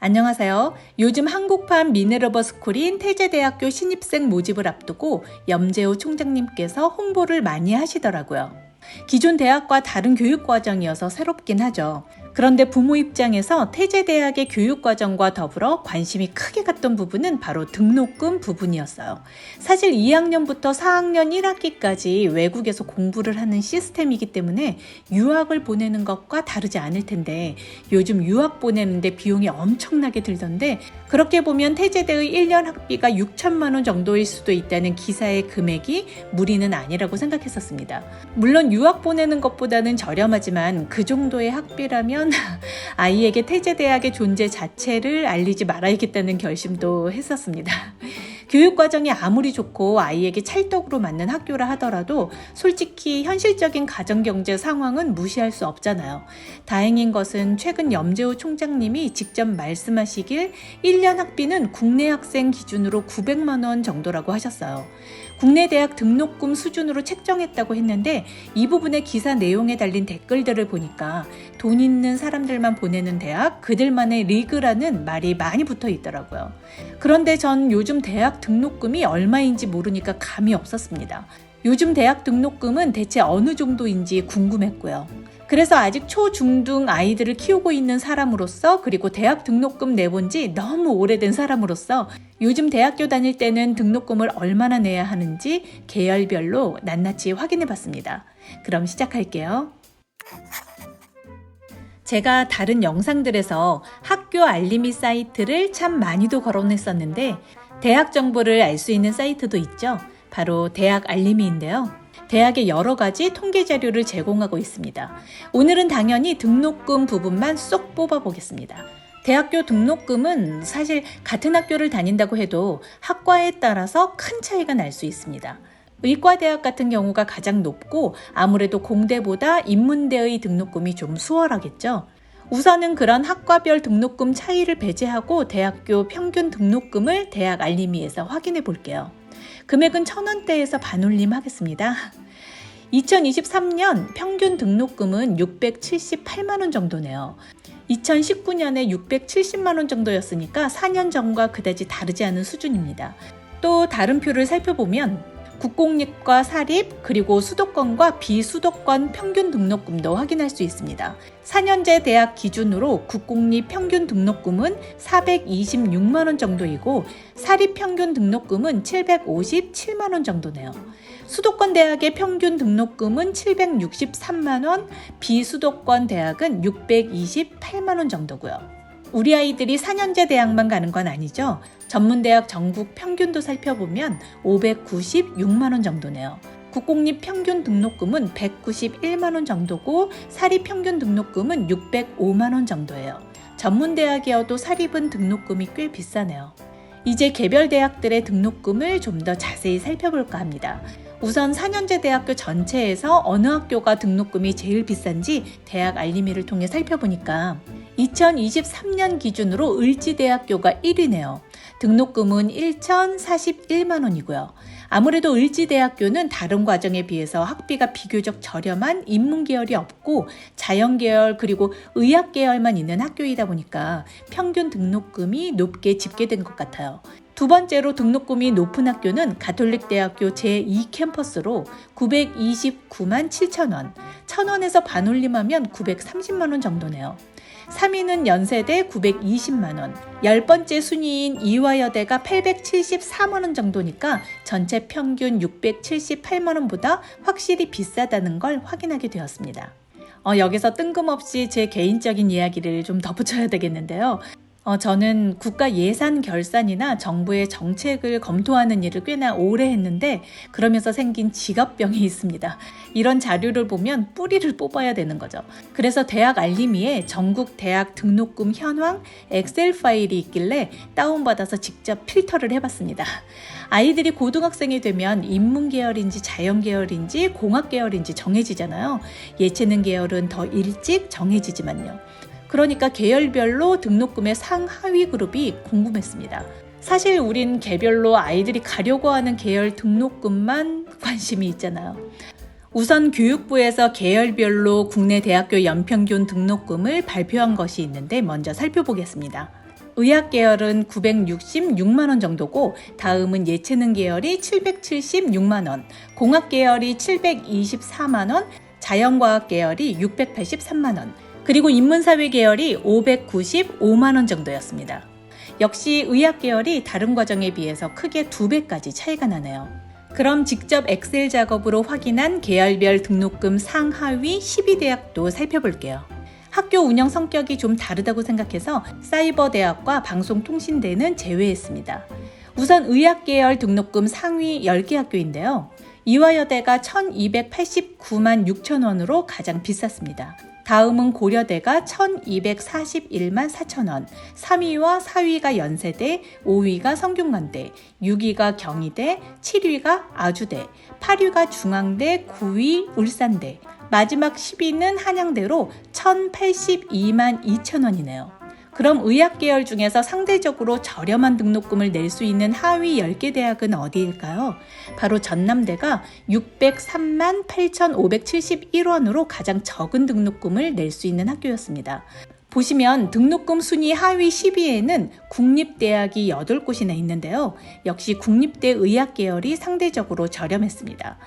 안녕하세요. 요즘 한국판 미네르바 스쿨인 태제대학교 신입생 모집을 앞두고 염재호 총장님께서 홍보를 많이 하시더라고요. 기존 대학과 다른 교육과정이어서 새롭긴 하죠. 그런데 부모 입장에서 태제대학의 교육과정과 더불어 관심이 크게 갔던 부분은 바로 등록금 부분이었어요. 사실 2학년부터 4학년 1학기까지 외국에서 공부를 하는 시스템이기 때문에 유학을 보내는 것과 다르지 않을 텐데 요즘 유학 보내는데 비용이 엄청나게 들던데 그렇게 보면 태제대의 1년 학비가 6천만 원 정도일 수도 있다는 기사의 금액이 무리는 아니라고 생각했었습니다. 물론 유학 보내는 것보다는 저렴하지만 그 정도의 학비라면 아이에게 태제대학의 존재 자체를 알리지 말아야겠다는 결심도 했었습니다. 교육과정이 아무리 좋고 아이에게 찰떡으로 맞는 학교라 하더라도 솔직히 현실적인 가정경제 상황은 무시할 수 없잖아요. 다행인 것은 최근 염재호 총장님이 직접 말씀하시길 1년 학비는 국내 학생 기준으로 900만 원 정도라고 하셨어요. 국내 대학 등록금 수준으로 책정했다고 했는데 이 부분의 기사 내용에 달린 댓글들을 보니까 돈 있는 사람들만 보내는 대학, 그들만의 리그라는 말이 많이 붙어 있더라고요. 그런데 전 요즘 대학 등록금이 얼마인지 모르니까 감이 없었습니다. 요즘 대학 등록금은 대체 어느 정도인지 궁금했고요. 그래서 아직 초, 중, 등 아이들을 키우고 있는 사람으로서 그리고 대학 등록금 내본 지 너무 오래된 사람으로서 요즘 대학교 다닐 때는 등록금을 얼마나 내야 하는지 계열별로 낱낱이 확인해 봤습니다. 그럼 시작할게요. 제가 다른 영상들에서 학교 알림이 사이트를 참 많이도 거론했었는데 대학 정보를 알 수 있는 사이트도 있죠. 바로 대학 알림이인데요. 대학의 여러 가지 통계 자료를 제공하고 있습니다. 오늘은 당연히 등록금 부분만 쏙 뽑아보겠습니다. 대학교 등록금은 사실 같은 학교를 다닌다고 해도 학과에 따라서 큰 차이가 날 수 있습니다. 의과대학 같은 경우가 가장 높고 아무래도 공대보다 인문대의 등록금이 좀 수월하겠죠. 우선은 그런 학과별 등록금 차이를 배제하고 대학교 평균 등록금을 대학 알림이에서 확인해 볼게요. 금액은 1,000원대에서 반올림 하겠습니다. 2023년 평균 등록금은 678만 원 정도네요. 2019년에 670만 원 정도였으니까 4년 전과 그다지 다르지 않은 수준입니다. 또 다른 표를 살펴보면 국공립과 사립 그리고 수도권과 비수도권 평균 등록금도 확인할 수 있습니다. 4년제 대학 기준으로 국공립 평균 등록금은 426만 원 정도이고 사립 평균 등록금은 757만 원 정도네요. 수도권 대학의 평균 등록금은 763만 원, 비수도권 대학은 628만 원 정도고요. 우리 아이들이 4년제 대학만 가는 건 아니죠. 전문대학 전국 평균도 살펴보면 596만 원 정도네요. 국공립 평균 등록금은 191만 원 정도고 사립 평균 등록금은 605만 원 정도예요. 전문대학이어도 사립은 등록금이 꽤 비싸네요. 이제 개별 대학들의 등록금을 좀 더 자세히 살펴볼까 합니다. 우선 4년제 대학교 전체에서 어느 학교가 등록금이 제일 비싼지 대학 알림이를 통해 살펴보니까 2023년 기준으로 을지대학교가 1위네요. 등록금은 1,041만 원이고요. 아무래도 을지대학교는 다른 과정에 비해서 학비가 비교적 저렴한 인문계열이 없고 자연계열 그리고 의학계열만 있는 학교이다 보니까 평균 등록금이 높게 집계된 것 같아요. 두 번째로 등록금이 높은 학교는 가톨릭대학교 제2캠퍼스로 929만 7천 원, 1,000원에서 반올림하면 930만 원 정도네요. 3위는 연세대 920만 원, 10번째 순위인 이화여대가 874만 원 정도니까 전체 평균 678만 원보다 확실히 비싸다는 걸 확인하게 되었습니다. 여기서 뜬금없이 제 개인적인 이야기를 좀 덧붙여야 되겠는데요. 저는 국가 예산 결산이나 정부의 정책을 검토하는 일을 꽤나 오래 했는데 그러면서 생긴 직업병이 있습니다. 이런 자료를 보면 뿌리를 뽑아야 되는 거죠. 그래서 대학 알림이에 전국 대학 등록금 현황 엑셀 파일이 있길래 다운받아서 직접 필터를 해봤습니다. 아이들이 고등학생이 되면 인문계열인지 자연계열인지 공학계열인지 정해지잖아요. 예체능 계열은 더 일찍 정해지지만요. 그러니까 계열별로 등록금의 상하위 그룹이 궁금했습니다. 사실 우린 개별로 아이들이 가려고 하는 계열 등록금만 관심이 있잖아요. 우선 교육부에서 계열별로 국내 대학교 연평균 등록금을 발표한 것이 있는데 먼저 살펴보겠습니다. 의학 계열은 966만 원 정도고, 다음은 예체능 계열이 776만 원, 공학 계열이 724만 원, 자연과학 계열이 683만 원, 그리고 인문사회 계열이 595만 원 정도였습니다. 역시 의학 계열이 다른 과정에 비해서 크게 2배까지 차이가 나네요. 그럼 직접 엑셀 작업으로 확인한 계열별 등록금 상하위 12대학도 살펴볼게요. 학교 운영 성격이 좀 다르다고 생각해서 사이버대학과 방송통신대는 제외했습니다. 우선 의학계열 등록금 상위 10개 학교인데요. 이화여대가 1289만 6천 원으로 가장 비쌌습니다. 다음은 고려대가 1241만 4천 원, 3위와 4위가 연세대, 5위가 성균관대, 6위가 경희대, 7위가 아주대, 8위가 중앙대, 9위 울산대, 마지막 10위는 한양대로 1,082만 2천 원이네요. 그럼 의학 계열 중에서 상대적으로 저렴한 등록금을 낼 수 있는 하위 10개 대학은 어디일까요? 바로 전남대가 603만 8,571원으로 가장 적은 등록금을 낼 수 있는 학교였습니다. 보시면 등록금 순위 하위 10위에는 국립대학이 8곳이나 있는데요. 역시 국립대 의학 계열이 상대적으로 저렴했습니다.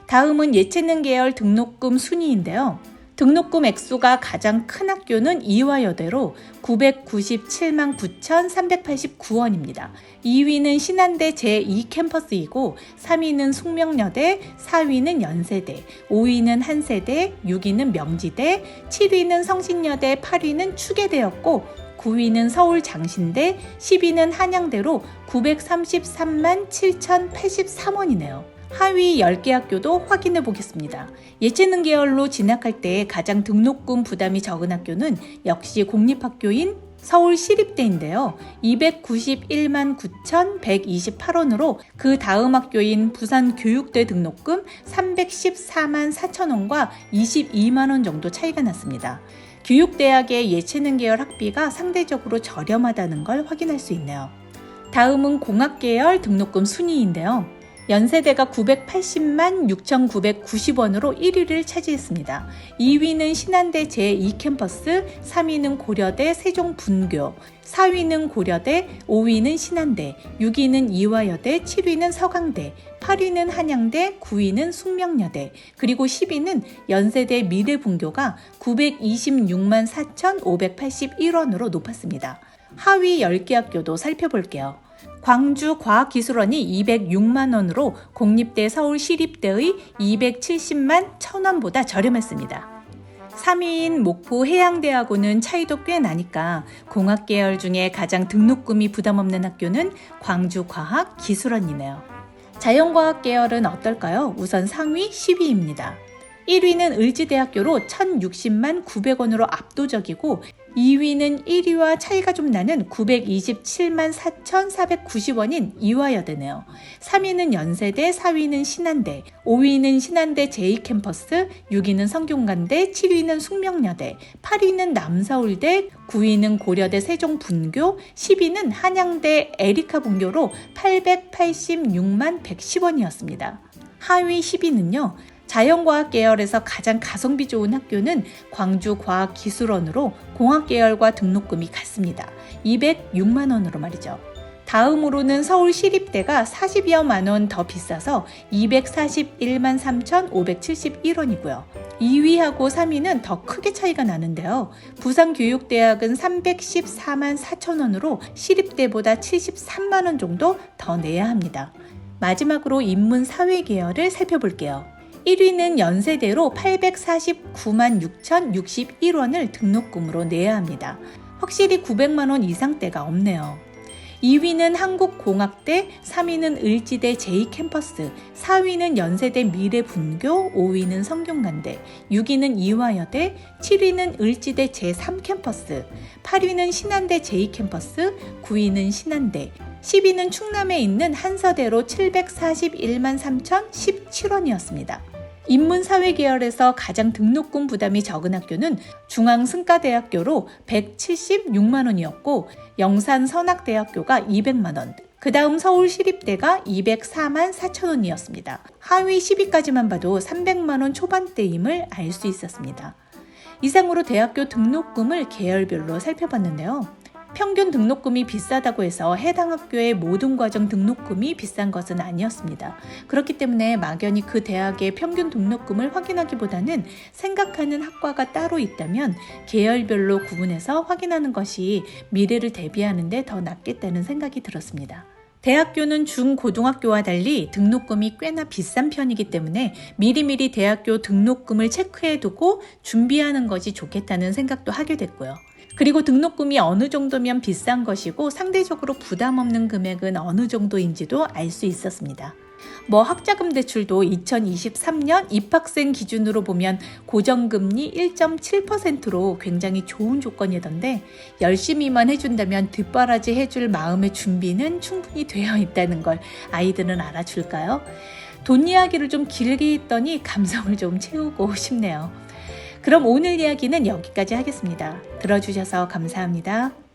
다음은 예체능 계열 등록금 순위인데요. 등록금 액수가 가장 큰 학교는 이화여대로 997만 9,389원입니다. 2위는 신한대 제2캠퍼스이고 3위는 숙명여대, 4위는 연세대, 5위는 한세대, 6위는 명지대, 7위는 성신여대, 8위는 추계대였고 9위는 서울장신대, 10위는 한양대로 933만 7,083원이네요. 하위 10개 학교도 확인해 보겠습니다. 예체능 계열로 진학할 때 가장 등록금 부담이 적은 학교는 역시 공립학교인 서울시립대인데요. 291만 9,128원으로 그 다음 학교인 부산교육대 등록금 314만 4천원과 22만 원 정도 차이가 났습니다. 교육대학의 예체능 계열 학비가 상대적으로 저렴하다는 걸 확인할 수 있네요. 다음은 공학계열 등록금 순위인데요. 연세대가 980만 6,990원으로 1위를 차지했습니다. 2위는 신한대 제2캠퍼스, 3위는 고려대 세종분교, 4위는 고려대, 5위는 신한대, 6위는 이화여대, 7위는 서강대, 8위는 한양대, 9위는 숙명여대, 그리고 10위는 연세대 미래분교가 926만 4,581원으로 높았습니다. 하위 10개 학교도 살펴볼게요. 광주과학기술원이 206만 원으로 공립대 서울시립대의 270만 1,000원보다 저렴했습니다. 3위인 목포해양대하고는 차이도 꽤 나니까 공학계열 중에 가장 등록금이 부담 없는 학교는 광주과학기술원이네요. 자연과학 계열은 어떨까요? 우선 상위 10위입니다. 1위는 을지대학교로 1,060만 900원으로 압도적이고 2위는 1위와 차이가 좀 나는 927만 4,490원인 이화여대네요. 3위는 연세대, 4위는 신한대, 5위는 신한대 제2캠퍼스, 6위는 성균관대, 7위는 숙명여대, 8위는 남서울대, 9위는 고려대 세종분교, 10위는 한양대 에리카분교로 886만 110원이었습니다. 하위 10위는요. 자연과학 계열에서 가장 가성비 좋은 학교는 광주과학기술원으로 공학 계열과 등록금이 같습니다. 206만 원으로 말이죠. 다음으로는 서울시립대가 40여만 원 더 비싸서 241만 3,571원이고요. 2위하고 3위는 더 크게 차이가 나는데요. 부산교육대학은 314만 4천 원으로 시립대보다 73만 원 정도 더 내야 합니다. 마지막으로 인문사회 계열을 살펴볼게요. 1위는 연세대로 849만 6,061원을 등록금으로 내야 합니다. 확실히 900만 원 이상대가 없네요. 2위는 한국공학대, 3위는 을지대 제2캠퍼스, 4위는 연세대 미래분교, 5위는 성균관대, 6위는 이화여대, 7위는 을지대 제3캠퍼스, 8위는 신한대 제2캠퍼스, 9위는 신한대, 10위는 충남에 있는 한서대로 741만 3,017원이었습니다. 인문사회 계열에서 가장 등록금 부담이 적은 학교는 중앙승가대학교로 176만 원이었고 영산선악대학교가 200만 원, 그 다음 서울시립대가 204만 4천 원이었습니다. 하위 10위까지만 봐도 300만 원 초반대임을 알 수 있었습니다. 이상으로 대학교 등록금을 계열별로 살펴봤는데요. 평균 등록금이 비싸다고 해서 해당 학교의 모든 과정 등록금이 비싼 것은 아니었습니다. 그렇기 때문에 막연히 그 대학의 평균 등록금을 확인하기보다는 생각하는 학과가 따로 있다면 계열별로 구분해서 확인하는 것이 미래를 대비하는 데 더 낫겠다는 생각이 들었습니다. 대학교는 중고등학교와 달리 등록금이 꽤나 비싼 편이기 때문에 미리미리 대학교 등록금을 체크해두고 준비하는 것이 좋겠다는 생각도 하게 됐고요. 그리고 등록금이 어느 정도면 비싼 것이고 상대적으로 부담 없는 금액은 어느 정도인지도 알 수 있었습니다. 학자금 대출도 2023년 입학생 기준으로 보면 고정금리 1.7%로 굉장히 좋은 조건이던데 열심히만 해준다면 뒷바라지 해줄 마음의 준비는 충분히 되어 있다는 걸 아이들은 알아줄까요? 돈 이야기를 좀 길게 했더니 감성을 좀 채우고 싶네요. 그럼 오늘 이야기는 여기까지 하겠습니다. 들어주셔서 감사합니다.